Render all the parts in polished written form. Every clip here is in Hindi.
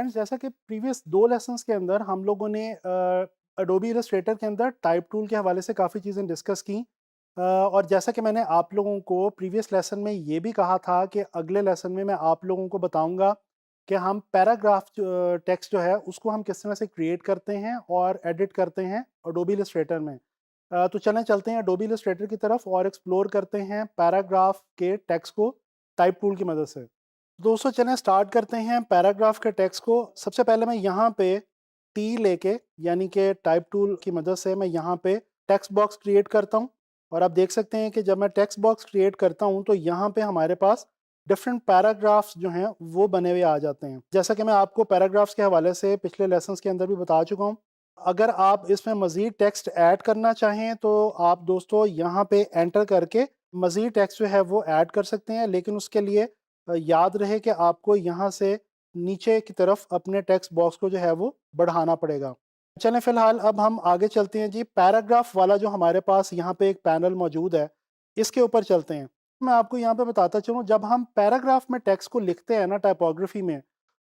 फ्रेंड्स, जैसा कि प्रीवियस 2 लेसन्स के अंदर हम लोगों ने एडोबी इलस्ट्रेटर के अंदर टाइप टूल के हवाले से काफ़ी चीज़ें डिस्कस की। और जैसा कि मैंने आप लोगों को प्रीवियस लेसन में ये भी कहा था कि अगले लेसन में मैं आप लोगों को बताऊंगा कि हम पैराग्राफ टेक्स्ट जो है उसको हम किस तरह से क्रिएट करते हैं और एडिट करते हैं एडोबी इलस्ट्रेटर में। तो चलें चलते हैं एडोबी इलस्ट्रेटर की तरफ और एक्सप्लोर करते हैं पैराग्राफ के टेक्स्ट को टाइप टूल की मदद से। दोस्तों चलें स्टार्ट करते हैं पैराग्राफ के टेक्स्ट को। सबसे पहले मैं यहाँ पे टी लेके यानी कि टाइप टूल की मदद से मैं यहाँ पे टेक्स्ट बॉक्स क्रिएट करता हूँ। और आप देख सकते हैं कि जब मैं टेक्स्ट बॉक्स क्रिएट करता हूँ तो यहाँ पे हमारे पास डिफरेंट पैराग्राफ्स जो हैं वो बने हुए आ जाते हैं। जैसा कि मैं आपको पैराग्राफ्स के हवाले से पिछले लेसन्स के अंदर भी बता चुका हूँ। अगर आप इसमें मज़ीद टेक्स्ट ऐड करना चाहें तो आप दोस्तों यहाँ पे एंटर करके मज़ीद टेक्स्ट जो है वो ऐड कर सकते हैं, लेकिन उसके लिए याद रहे कि आपको यहाँ से नीचे की तरफ अपने टेक्स्ट बॉक्स को जो है वो बढ़ाना पड़ेगा। चलें फ़िलहाल अब हम आगे चलते हैं जी। पैराग्राफ वाला जो हमारे पास यहाँ पे एक पैनल मौजूद है, इसके ऊपर चलते हैं। मैं आपको यहाँ पे बताता चलूँ, जब हम पैराग्राफ में टेक्स्ट को लिखते हैं ना टाइपोग्राफी में,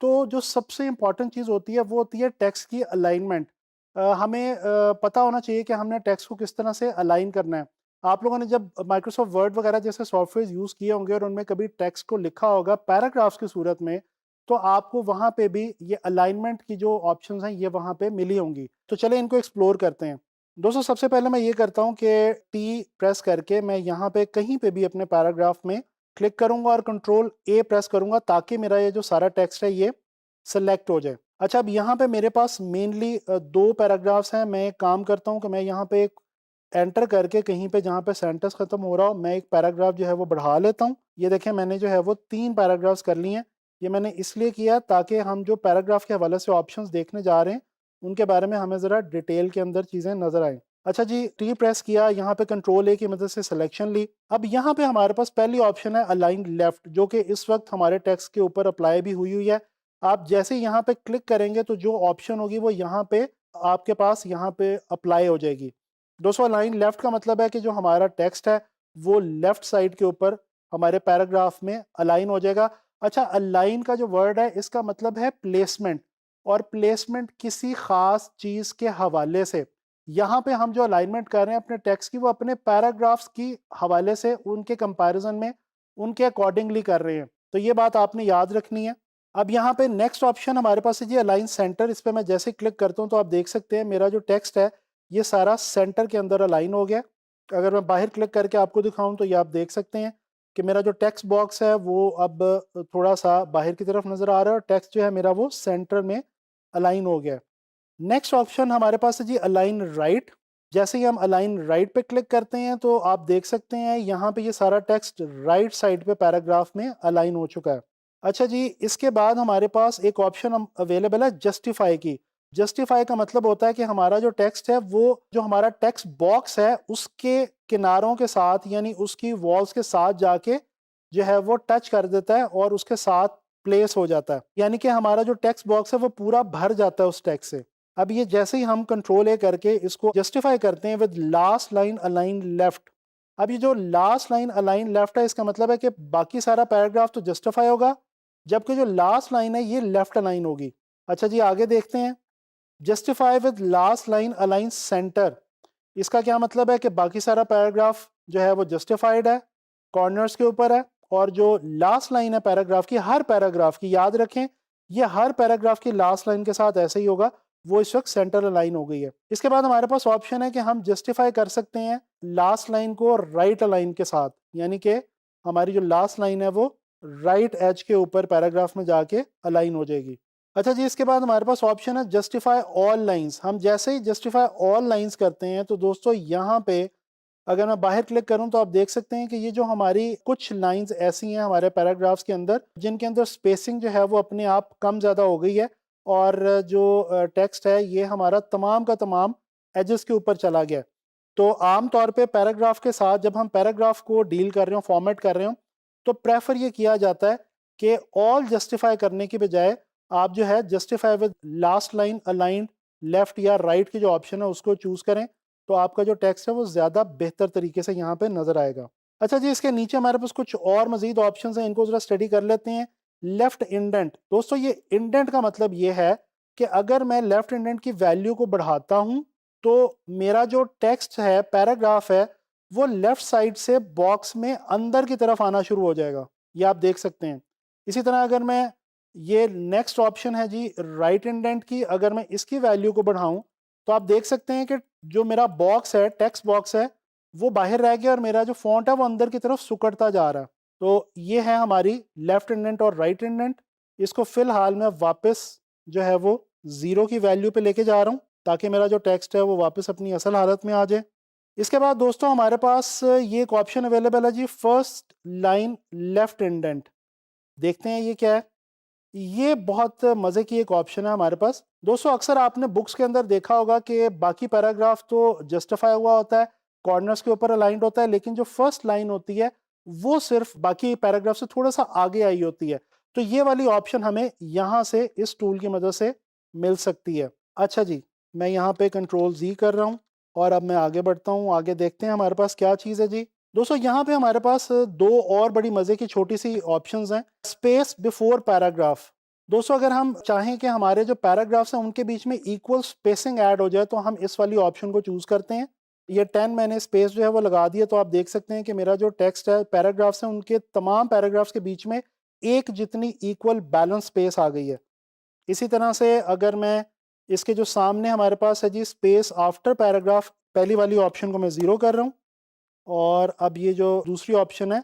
तो जो सबसे इम्पॉर्टेंट चीज़ होती है वो होती है टेक्स्ट की अलाइनमेंट। हमें पता होना चाहिए कि हमने टेक्स्ट को किस तरह से अलाइन करना है। आप लोगों ने जब माइक्रोसॉफ्ट वर्ड वगैरह जैसे सॉफ्टवेयर यूज़ किए होंगे और उनमें कभी टेक्स्ट को लिखा होगा पैराग्राफ्स की सूरत में, तो आपको वहाँ पे भी ये अलाइनमेंट की जो ऑप्शंस हैं ये वहाँ पे मिली होंगी। तो चलें इनको एक्सप्लोर करते हैं। दोस्तों सबसे पहले मैं ये करता हूँ कि टी प्रेस करके मैं यहाँ पे कहीं पे भी अपने पैराग्राफ में क्लिक करूँगा और कंट्रोल ए प्रेस करूँगा ताकि मेरा ये जो सारा टेक्स्ट है ये सेलेक्ट हो जाए। अच्छा, अब यहाँ पे मेरे पास मेनली 2 पैराग्राफ्स हैं। मैं एक काम करता हूँ कि मैं यहाँ पे एक एंटर करके कहीं पे जहाँ पे सेंटेंस खत्म हो रहा हो, मैं एक पैराग्राफ जो है वो बढ़ा लेता हूँ। ये देखें मैंने जो है वो 3 पैराग्राफ्स कर लिए हैं। ये मैंने इसलिए किया ताकि हम जो पैराग्राफ के हवाले से ऑप्शंस देखने जा रहे हैं, उनके बारे में हमें ज़रा डिटेल के अंदर चीज़ें नज़र आएँ। अच्छा जी, टी प्रेस किया, यहाँ पे कंट्रोल ए की मदद से सिलेक्शन ली। अब यहाँ पे हमारे पास पहली ऑप्शन है अलाइन लेफ्ट, जो कि इस वक्त हमारे टेक्स्ट के ऊपर अप्लाई भी हुई हुई है। आप जैसे ही यहाँ पे क्लिक करेंगे तो जो ऑप्शन होगी वो यहाँ पे आपके पास यहाँ पे अप्लाई हो जाएगी। दोस्तों अलाइन लेफ्ट का मतलब है कि जो हमारा टेक्स्ट है वो लेफ्ट साइड के ऊपर हमारे पैराग्राफ में अलाइन हो जाएगा। अच्छा, अलाइन का जो वर्ड है इसका मतलब है प्लेसमेंट, और प्लेसमेंट किसी खास चीज़ के हवाले से। यहाँ पे हम जो अलाइनमेंट कर रहे हैं अपने टेक्स्ट की, वो अपने पैराग्राफ्स की हवाले से उनके कंपैरिजन में उनके अकॉर्डिंगली कर रहे हैं। तो ये बात आपने याद रखनी है। अब यहाँ पे नेक्स्ट ऑप्शन हमारे पास है जी अलाइन सेंटर। इस पे मैं जैसे क्लिक करता हूँ तो आप देख सकते हैं मेरा जो टेक्स्ट है ये सारा सेंटर के अंदर अलाइन हो गया। अगर मैं बाहर क्लिक करके आपको दिखाऊं तो ये आप देख सकते हैं कि मेरा जो टेक्स्ट बॉक्स है वो अब थोड़ा सा बाहर की तरफ नज़र आ रहा है और टेक्स्ट जो है मेरा वो सेंटर में अलाइन हो गया। नेक्स्ट ऑप्शन हमारे पास है जी अलाइन राइट। जैसे ही हम अलाइन राइट पे क्लिक करते हैं तो आप देख सकते हैं यहाँ पे ये सारा टेक्स्ट राइट साइड पे पैराग्राफ में अलाइन हो चुका है। अच्छा जी, इसके बाद हमारे पास एक ऑप्शन हम अवेलेबल है जस्टिफाई की। जस्टिफाई का मतलब होता है कि हमारा जो टेक्स्ट है वो जो हमारा टेक्स्ट बॉक्स है उसके किनारों के साथ यानी उसकी वॉल्स के साथ जाके जो है वो टच कर देता है और उसके साथ प्लेस हो जाता है, यानी कि हमारा जो टेक्स्ट बॉक्स है वो पूरा भर जाता है उस टेक्स्ट से। अब ये जैसे ही हम कंट्रोल ए करके इसको जस्टिफाई करते हैं with last line align left. अब ये जो लास्ट लाइन अलाइन लेफ्ट है इसका मतलब है कि बाकी सारा पैराग्राफ तो जस्टिफाई होगा, जबकि जो लास्ट लाइन है ये लेफ्ट अलाइन होगी। अच्छा जी, आगे देखते हैं। Justify with last line align centre, इसका क्या मतलब है कि बाकी सारा पैराग्राफ जो है वो जस्टिफाइड है, कॉर्नर्स के ऊपर है, और जो लास्ट लाइन है पैराग्राफ की, हर पैराग्राफ की याद रखें ये हर पैराग्राफ की लास्ट लाइन के साथ ऐसे ही होगा, वो इस वक्त सेंटर अलाइन हो गई है। इसके बाद हमारे पास ऑप्शन है कि हम जस्टिफाई कर सकते हैं लास्ट लाइन को राइट अलाइन के साथ, यानी कि हमारी जो लास्ट लाइन है वो राइट एज के ऊपर पैराग्राफ में जाके अलाइन हो जाएगी। अच्छा जी, इसके बाद हमारे पास ऑप्शन है जस्टिफाई ऑल लाइंस। हम जैसे ही जस्टिफाई ऑल लाइंस करते हैं तो दोस्तों यहाँ पे अगर मैं बाहर क्लिक करूं तो आप देख सकते हैं कि ये जो हमारी कुछ लाइंस ऐसी हैं हमारे पैराग्राफ्स के अंदर जिनके अंदर स्पेसिंग जो है वो अपने आप कम ज़्यादा हो गई है, और जो टेक्स्ट है ये हमारा तमाम का तमाम एजेस के ऊपर चला गया। तो आम तौर पे पैराग्राफ के साथ जब हम पैराग्राफ को डील कर रहे हो, फॉर्मेट कर रहे हो, तो प्रेफर ये किया जाता है कि ऑल जस्टिफाई करने की बजाय आप जो है justify with last line aligned left या राइट की जो ऑप्शन है उसको चूज़ करें, तो आपका जो टेक्स्ट है वो ज़्यादा बेहतर तरीके से यहाँ पे नज़र आएगा। अच्छा जी, इसके नीचे हमारे पास कुछ और मज़ीद ऑप्शंस हैं, इनको ज़रा स्टडी कर लेते हैं। Left indent. दोस्तों ये इंडेंट का मतलब ये है कि अगर मैं लेफ्ट इंडेंट की वैल्यू को बढ़ाता हूं तो मेरा जो टेक्स्ट है, पैराग्राफ है, वो लेफ्ट साइड से बॉक्स में अंदर की तरफ आना शुरू हो जाएगा। ये आप देख सकते हैं। इसी तरह अगर मैं, ये नेक्स्ट ऑप्शन है जी राइट इंडेंट की, अगर मैं इसकी वैल्यू को बढ़ाऊं तो आप देख सकते हैं कि जो मेरा बॉक्स है, टेक्स्ट बॉक्स है, वो बाहर रह गया और मेरा जो फॉन्ट है वो अंदर की तरफ सुकड़ता जा रहा है। तो ये है हमारी लेफ्ट इंडेंट और राइट इंडेंट। इसको फिलहाल मैं वापस जो है वो 0 की वैल्यू पे लेके जा रहा हूँ ताकि मेरा जो टेक्स्ट है वो वापस अपनी असल हालत में आ जाए। इसके बाद दोस्तों हमारे पास ये एक ऑप्शन अवेलेबल है जी, फर्स्ट लाइन लेफ्ट इंडेंट। देखते हैं ये क्या है। ये बहुत मज़े की एक ऑप्शन है हमारे पास। दोस्तों अक्सर आपने बुक्स के अंदर देखा होगा कि बाकी पैराग्राफ तो जस्टिफाई हुआ होता है, कॉर्नर्स के ऊपर अलाइंड होता है, लेकिन जो फर्स्ट लाइन होती है वो सिर्फ बाकी पैराग्राफ से थोड़ा सा आगे आई होती है। तो ये वाली ऑप्शन हमें यहाँ से इस टूल की मदद से मिल सकती है। अच्छा जी, मैं यहाँ पे कंट्रोल Z कर रहा हूँ और अब मैं आगे बढ़ता हूँ। आगे देखते हैं हमारे पास क्या चीज़ है जी। दोस्तों यहाँ पे हमारे पास दो और बड़ी मज़े की छोटी सी ऑप्शंस हैं। Space before paragraph. दोस्तों अगर हम चाहें कि हमारे जो पैराग्राफ्स हैं उनके बीच में इक्वल स्पेसिंग ऐड हो जाए तो हम इस वाली ऑप्शन को चूज़ करते हैं। ये 10 मैंने स्पेस जो है वो लगा दिया, तो आप देख सकते हैं कि मेरा जो टेक्स्ट है, पैराग्राफ्स हैं, उनके तमाम पैराग्राफ्स के बीच में एक जितनी इक्वल बैलेंस स्पेस आ गई है। इसी तरह से अगर मैं इसके जो सामने हमारे पास है जी स्पेस आफ्टर पैराग्राफ, पहली वाली ऑप्शन को मैं 0 कर रहा हूँ और अब ये जो दूसरी ऑप्शन है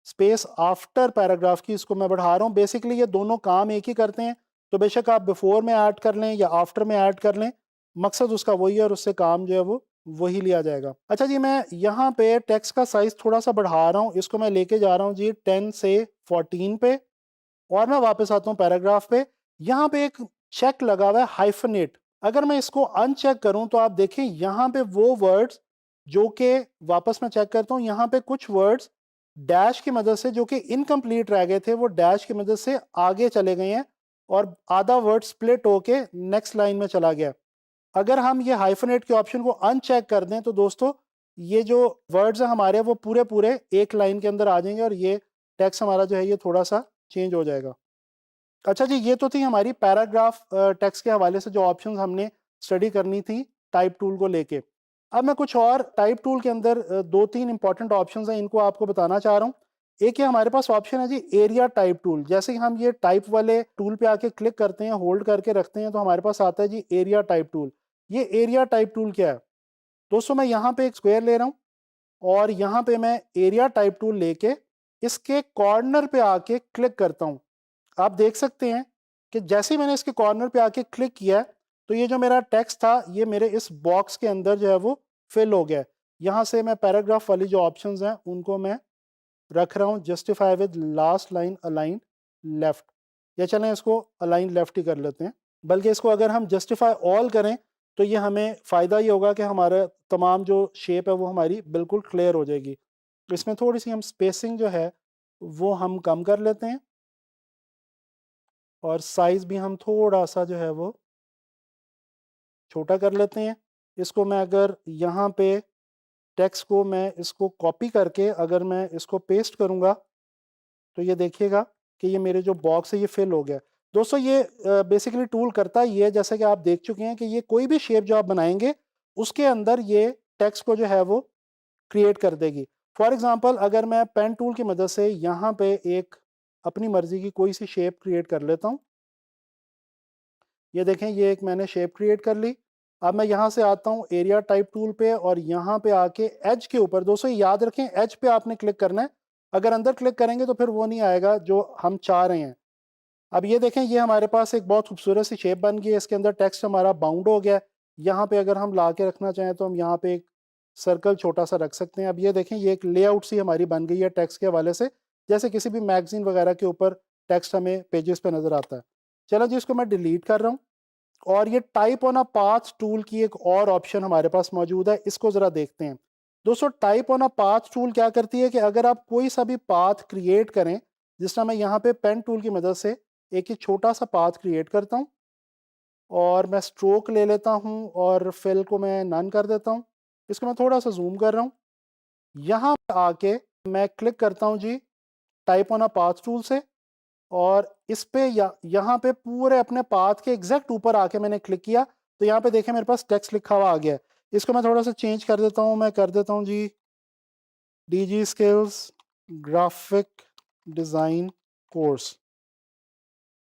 स्पेस आफ्टर पैराग्राफ की, इसको मैं बढ़ा रहा हूँ। बेसिकली ये दोनों काम एक ही करते हैं, तो बेशक आप बिफोर में ऐड कर लें या आफ्टर में ऐड कर लें, मकसद उसका वही है और उससे काम जो है वो वही लिया जाएगा। अच्छा जी, मैं यहाँ पे टेक्स्ट का साइज थोड़ा सा बढ़ा रहा हूँ, इसको मैं लेके जा रहा हूँ जी 10 से 14 पे और मैं वापस आता हूँ पैराग्राफ पे। यहाँ पे एक चेक लगा हुआ है हाइफनेट। अगर मैं इसको अनचेक करूँ तो आप देखें यहाँ पे वो वर्ड्स जो कि, वापस मैं चेक करता हूँ, यहाँ पे कुछ वर्ड्स डैश की मदद से जो कि इनकम्प्लीट रह गए थे वो डैश की मदद से आगे चले गए हैं और आधा वर्ड स्प्लिट होके नेक्स्ट लाइन में चला गया। अगर हम ये हाइफनेट के ऑप्शन को अनचेक कर दें तो दोस्तों ये जो वर्ड्स हैं हमारे वो पूरे पूरे एक लाइन के अंदर आ जाएंगे और ये टेक्स्ट हमारा जो है ये थोड़ा सा चेंज हो जाएगा। अच्छा जी, ये तो थी हमारी पैराग्राफ टेक्स्ट के हवाले से जो ऑप्शंस हमने स्टडी करनी थी टाइप टूल को लेके। अब मैं कुछ और टाइप टूल के अंदर दो तीन इंपॉर्टेंट ऑप्शंस हैं, इनको आपको बताना चाह रहा हूँ। एक ये हमारे पास ऑप्शन है जी एरिया टाइप टूल। जैसे कि हम ये टाइप वाले टूल पे आके क्लिक करते हैं, होल्ड करके रखते हैं, तो हमारे पास आता है जी एरिया टाइप टूल। ये एरिया टाइप टूल क्या है दोस्तों? मैं यहाँ पे एक स्क्वायर ले रहा हूँ और यहाँ पे मैं एरिया टाइप टूल लेके इसके कॉर्नर पे आके क्लिक करता हूँ। आप देख सकते हैं कि जैसे ही मैंने इसके कॉर्नर पे आके क्लिक किया है तो ये जो मेरा टेक्स्ट था ये मेरे इस बॉक्स के अंदर जो है वो फिल हो गया है। यहाँ से मैं पैराग्राफ वाली जो ऑप्शंस हैं उनको मैं रख रहा हूँ, justify with last line align left, या चलें इसको अलाइन लेफ्ट ही कर लेते हैं। बल्कि इसको अगर हम जस्टिफाई ऑल करें तो ये हमें फ़ायदा ये होगा कि हमारा तमाम जो शेप है वो हमारी बिल्कुल क्लियर हो जाएगी। तो इसमें थोड़ी सी हम स्पेसिंग जो है वो हम कम कर लेते हैं और साइज़ भी हम थोड़ा सा जो है वो छोटा कर लेते हैं। इसको मैं अगर यहाँ पे टेक्स्ट को मैं इसको कॉपी करके अगर मैं इसको पेस्ट करूँगा तो ये देखिएगा कि ये मेरे जो बॉक्स है ये फिल हो गया। दोस्तों ये बेसिकली टूल करता ये है, जैसे कि आप देख चुके हैं कि ये कोई भी शेप जो आप बनाएंगे उसके अंदर ये टेक्स्ट को जो है वो क्रिएट कर देगी। फॉर एग्जांपल अगर मैं पेन टूल की मदद से यहाँ पे एक अपनी मर्जी की कोई सी शेप क्रिएट कर लेता हूँ। ये देखें ये एक मैंने शेप क्रिएट कर ली। अब मैं यहाँ से आता हूँ एरिया टाइप टूल पे और यहाँ पे आके एज के ऊपर, दोस्तों याद रखें एज पे आपने क्लिक करना है। अगर अंदर क्लिक करेंगे तो फिर वो नहीं आएगा जो हम चाह रहे हैं। अब ये देखें ये हमारे पास एक बहुत खूबसूरत सी शेप बन गई है, इसके अंदर टेक्स्ट हमारा बाउंड हो गया। यहाँ पे अगर हम ला के रखना चाहें तो हम यहाँ पे एक सर्कल छोटा सा रख सकते हैं। अब ये देखें ये एक लेआउट सी हमारी बन गई है टेक्स्ट के हवाले से, जैसे किसी भी मैगजीन वगैरह के ऊपर टेक्स्ट हमें पेजेस पे नज़र आता है। चलो जी, इसको मैं डिलीट कर रहा हूँ। और ये type on a path tool की एक और ऑप्शन हमारे पास मौजूद है, इसको ज़रा देखते हैं। दोस्तों type on a path tool क्या करती है कि अगर आप कोई सा भी पाथ क्रिएट करें, जिस तरह मैं यहाँ पे पेन टूल की मदद से एक ये छोटा सा पाथ क्रिएट करता हूँ और मैं स्ट्रोक ले लेता हूँ और फिल को मैं नन कर देता हूँ। इसको मैं थोड़ा सा जूम कर रहा हूँ। यहाँ पे आके मैं क्लिक करता हूँ जी type on a path tool से और इस पे यहाँ पे पूरे अपने पाथ के एग्जैक्ट ऊपर आके मैंने क्लिक किया, तो यहाँ पे देखें मेरे पास टेक्स्ट लिखा हुआ आ गया है। इसको मैं थोड़ा सा चेंज कर देता हूँ, मैं कर देता हूँ जी DG skills graphic design course.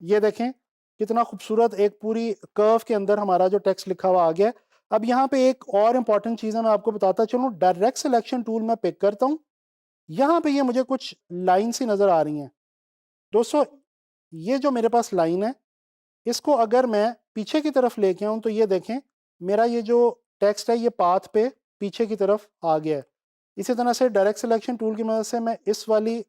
ये देखें कितना खूबसूरत एक पूरी कर्व के अंदर हमारा जो टेक्स्ट लिखा हुआ आ गया है। अब यहाँ पे एक और इम्पॉर्टेंट चीज़ है, मैं आपको बताता चलूँ। डायरेक्ट सिलेक्शन टूल मैं पिक करता हूँ, यहाँ पे ये मुझे कुछ लाइन सी नज़र आ रही हैं दोस्तों। ये जो मेरे पास लाइन है, इसको अगर मैं पीछे की तरफ लेके आऊँ तो ये देखें मेरा ये जो टेक्स्ट है ये पाथ पे पीछे की तरफ आ गया है। इसी तरह से डायरेक्ट सिलेक्शन टूल की मदद से मैं इस वाली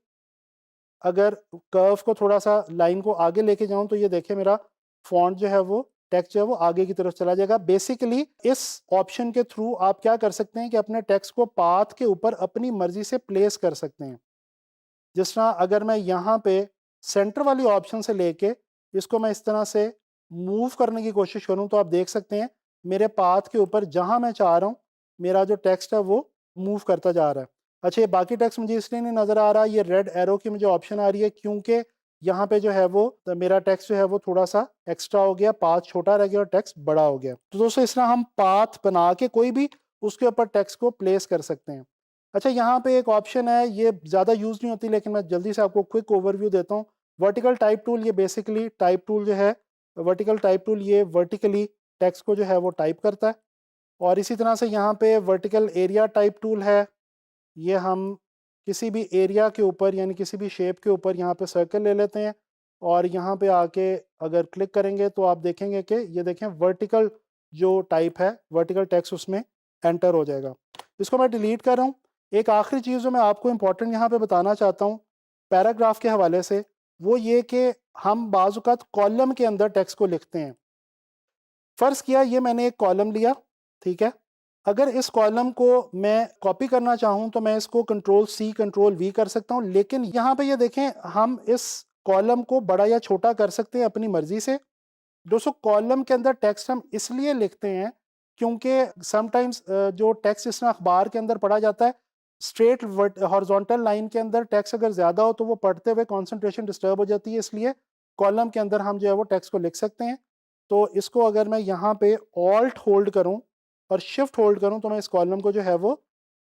अगर कर्व को थोड़ा सा लाइन को आगे लेके जाऊं तो ये देखें मेरा फॉन्ट जो है वो टेक्स्ट जो है वो आगे की तरफ चला जाएगा। बेसिकली इस ऑप्शन के थ्रू आप क्या कर सकते हैं कि अपने टेक्स्ट को पाथ के ऊपर अपनी मर्जी से प्लेस कर सकते हैं। जिस तरह अगर मैं यहाँ पे सेंटर वाली ऑप्शन से लेके इसको मैं इस तरह से मूव करने की कोशिश करूँ तो आप देख सकते हैं मेरे पाथ के ऊपर जहाँ मैं चाह रहा हूँ मेरा जो टेक्स्ट है वो मूव करता जा रहा है। अच्छा, ये बाकी टेक्स्ट मुझे इसलिए नहीं नज़र आ रहा, ये रेड एरो की मुझे ऑप्शन आ रही है क्योंकि यहाँ पे जो है वो तो मेरा टेक्स्ट जो है वो थोड़ा सा एक्स्ट्रा हो गया, पाथ छोटा रह गया और टेक्स्ट बड़ा हो गया। तो दोस्तों इस तरह हम पाथ बना के कोई भी उसके ऊपर टेक्स्ट को प्लेस कर सकते हैं। अच्छा, यहाँ पे एक ऑप्शन है, ये ज़्यादा यूज़ नहीं होती लेकिन मैं जल्दी से आपको क्विक ओवरव्यू देता हूँ। वर्टिकल टाइप टूल, ये बेसिकली टाइप टूल जो है वर्टिकल टाइप टूल, ये वर्टिकली टेक्स्ट को जो है वो टाइप करता है। और इसी तरह से यहाँ पे वर्टिकल एरिया टाइप टूल है, ये हम किसी भी एरिया के ऊपर यानी किसी भी शेप के ऊपर यहाँ पे सर्कल ले लेते हैं और यहाँ पे आके अगर क्लिक करेंगे तो आप देखेंगे कि ये देखें वर्टिकल जो टाइप है वर्टिकल टेक्स्ट उसमें एंटर हो जाएगा। इसको मैं डिलीट कर रहा हूँ। एक आखिरी चीज़ जो मैं आपको इंपॉर्टेंट यहाँ पे बताना चाहता हूँ पैराग्राफ के हवाले से, वो ये कि हम बाज़ औक़ात कॉलम के अंदर टेक्स्ट को लिखते हैं। फ़र्ज़ किया ये मैंने एक कॉलम लिया, ठीक है? अगर इस कॉलम को मैं कॉपी करना चाहूँ तो मैं इसको कंट्रोल C कंट्रोल V कर सकता हूँ, लेकिन यहाँ पे ये देखें हम इस कॉलम को बड़ा या छोटा कर सकते हैं अपनी मर्ज़ी से। दोस्तों कॉलम के अंदर टेक्स्ट हम इसलिए लिखते हैं क्योंकि समटाइम्स जो टेक्स्ट जिस तरह अखबार के अंदर पढ़ा जाता है, स्ट्रेट हॉरिजॉन्टल लाइन के अंदर टेक्स्ट अगर ज़्यादा हो तो वो पढ़ते हुए कंसंट्रेशन डिस्टर्ब हो जाती है, इसलिए कॉलम के अंदर हम जो है वो टेक्स्ट को लिख सकते हैं। तो इसको अगर मैं यहाँ पे ऑल्ट होल्ड करूँ और शिफ्ट होल्ड करूँ तो मैं इस कॉलम को जो है वो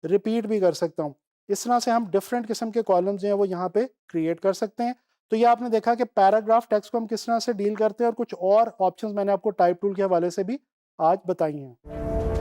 रिपीट भी कर सकता हूँ। इस तरह से हम डिफरेंट किस्म के कॉलम्स जो हैं वो यहाँ पे क्रिएट कर सकते हैं। तो ये आपने देखा कि पैराग्राफ टेक्स्ट को हम किस तरह से डील करते हैं और कुछ और ऑप्शंस मैंने आपको टाइप टूल के हवाले से भी आज बताई हैं।